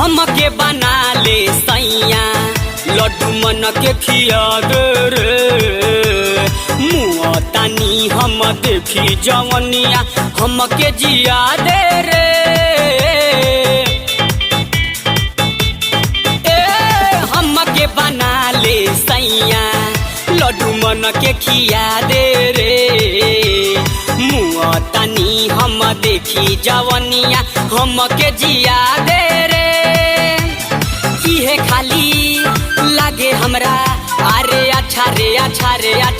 हमके बना ले सैया लड्डू मन के खिया दे रे मुआ तानी हम देखी जवनिया हमके जिया दे रे हमके बना ले सैया लड्डू मन के खिया दे रे मुआ तानी हम देखी जवनिया हमके जिया दे रे इहे खाली लागे हमरा अरे अच्छा रे अच्छा रे अच्छा